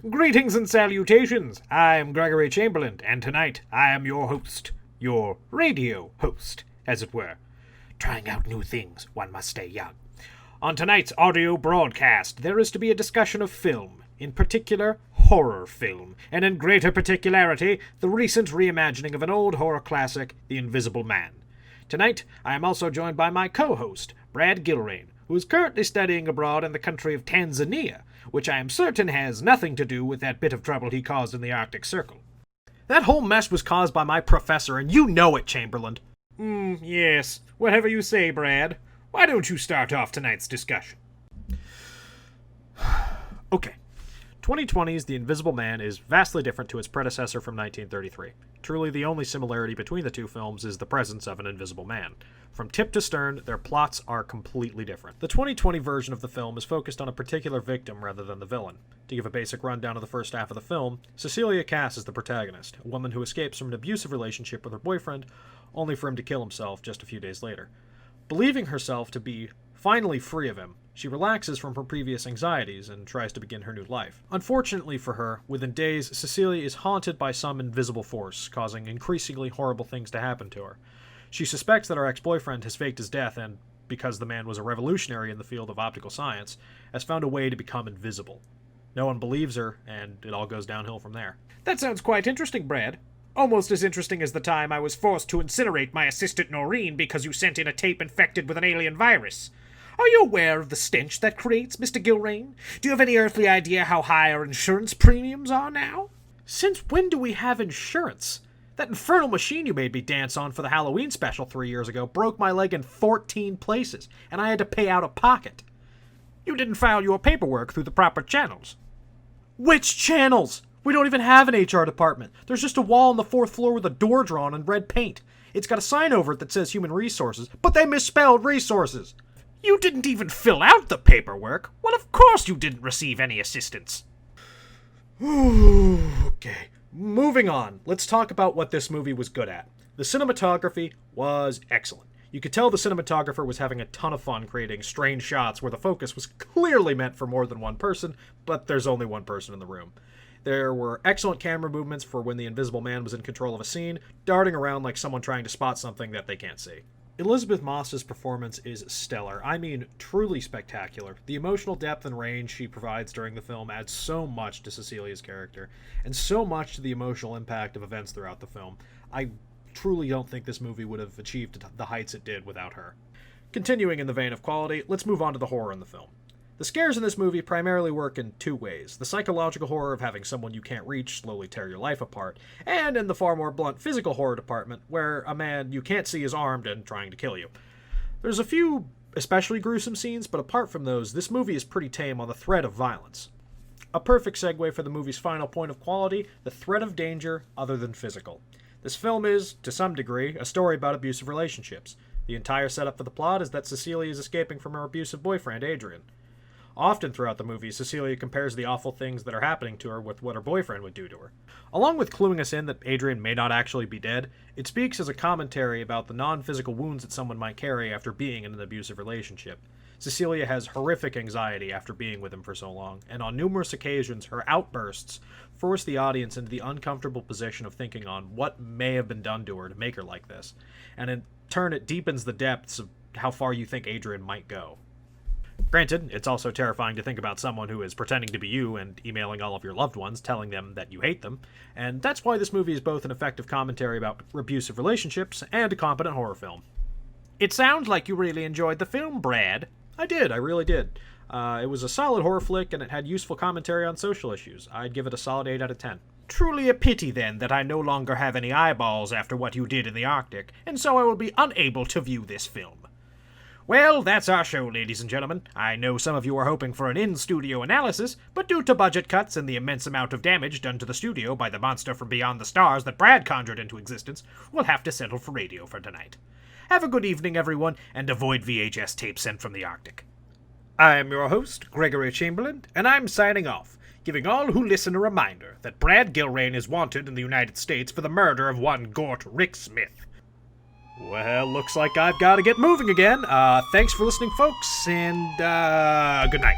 Greetings and salutations. I'm Gregory Chamberlain, and tonight I am your host. Your radio host, as it were. Trying out new things, one must stay young. On tonight's audio broadcast, there is to be a discussion of film, in particular, horror film, and in greater particularity, the recent reimagining of an old horror classic, The Invisible Man. Tonight, I am also joined by my co-host, Brad Gilrain, who is currently studying abroad in the country of Tanzania, which I am certain has nothing to do with that bit of trouble he caused in the Arctic Circle. That whole mess was caused by my professor, and you know it, Chamberlain. Yes. Whatever you say, Brad. Why don't you start off tonight's discussion? Okay. 2020's The Invisible Man is vastly different to its predecessor from 1933. Truly, the only similarity between the two films is the presence of an invisible man. From tip to stern, their plots are completely different. The 2020 version of the film is focused on a particular victim rather than the villain. To give a basic rundown of the first half of the film, Cecilia Cass is the protagonist, a woman who escapes from an abusive relationship with her boyfriend, only for him to kill himself just a few days later. Believing herself to be finally free of him, she relaxes from her previous anxieties and tries to begin her new life. Unfortunately for her, within days, Cecilia is haunted by some invisible force, causing increasingly horrible things to happen to her. She suspects that her ex-boyfriend has faked his death and, because the man was a revolutionary in the field of optical science, has found a way to become invisible. No one believes her, and it all goes downhill from there. That sounds quite interesting, Brad. Almost as interesting as the time I was forced to incinerate my assistant Noreen because you sent in a tape infected with an alien virus. Are you aware of the stench that creates, Mr. Gilrain? Do you have any earthly idea how high our insurance premiums are now? Since when do we have insurance? That infernal machine you made me dance on for the Halloween special 3 years ago broke my leg in 14 places, and I had to pay out of pocket. You didn't file your paperwork through the proper channels. Which channels? We don't even have an HR department. There's just a wall on the 4th floor with a door drawn in red paint. It's got a sign over it that says Human Resources, but they misspelled resources. You didn't even fill out the paperwork. Well, of course you didn't receive any assistance. Okay. Moving on, let's talk about what this movie was good at. The cinematography was excellent. You could tell the cinematographer was having a ton of fun creating strange shots where the focus was clearly meant for more than one person, but there's only one person in the room. There were excellent camera movements for when the Invisible Man was in control of a scene, darting around like someone trying to spot something that they can't see. Elizabeth Moss's performance is stellar. I mean, truly spectacular. The emotional depth and range she provides during the film adds so much to Cecilia's character, and so much to the emotional impact of events throughout the film. I truly don't think this movie would have achieved the heights it did without her. Continuing in the vein of quality, let's move on to the horror in the film. The scares in this movie primarily work in two ways: the psychological horror of having someone you can't reach slowly tear your life apart, and in the far more blunt physical horror department, where a man you can't see is armed and trying to kill you. There's a few especially gruesome scenes, but apart from those, this movie is pretty tame on the threat of violence. A perfect segue for the movie's final point of quality: the threat of danger other than physical. This film is, to some degree, a story about abusive relationships. The entire setup for the plot is that Cecilia is escaping from her abusive boyfriend, Adrian. Often throughout the movie, Cecilia compares the awful things that are happening to her with what her boyfriend would do to her. Along with cluing us in that Adrian may not actually be dead, it speaks as a commentary about the non-physical wounds that someone might carry after being in an abusive relationship. Cecilia has horrific anxiety after being with him for so long, and on numerous occasions her outbursts force the audience into the uncomfortable position of thinking on what may have been done to her to make her like this, and in turn it deepens the depths of how far you think Adrian might go. Granted, it's also terrifying to think about someone who is pretending to be you and emailing all of your loved ones telling them that you hate them, and that's why this movie is both an effective commentary about abusive relationships and a competent horror film. It sounds like you really enjoyed the film, Brad. I did, I really did. It was a solid horror flick and it had useful commentary on social issues. I'd give it a solid 8 out of 10. Truly a pity, then, that I no longer have any eyeballs after what you did in the Arctic, and so I will be unable to view this film. Well, that's our show, ladies and gentlemen. I know some of you are hoping for an in-studio analysis, but due to budget cuts and the immense amount of damage done to the studio by the monster from beyond the stars that Brad conjured into existence, we'll have to settle for radio for tonight. Have a good evening, everyone, and avoid VHS tapes sent from the Arctic. I am your host, Gregory Chamberlain, and I'm signing off, giving all who listen a reminder that Brad Gilrain is wanted in the United States for the murder of one Gort Rick Smith. Well, looks like I've got to get moving again. Thanks for listening, folks, and good night.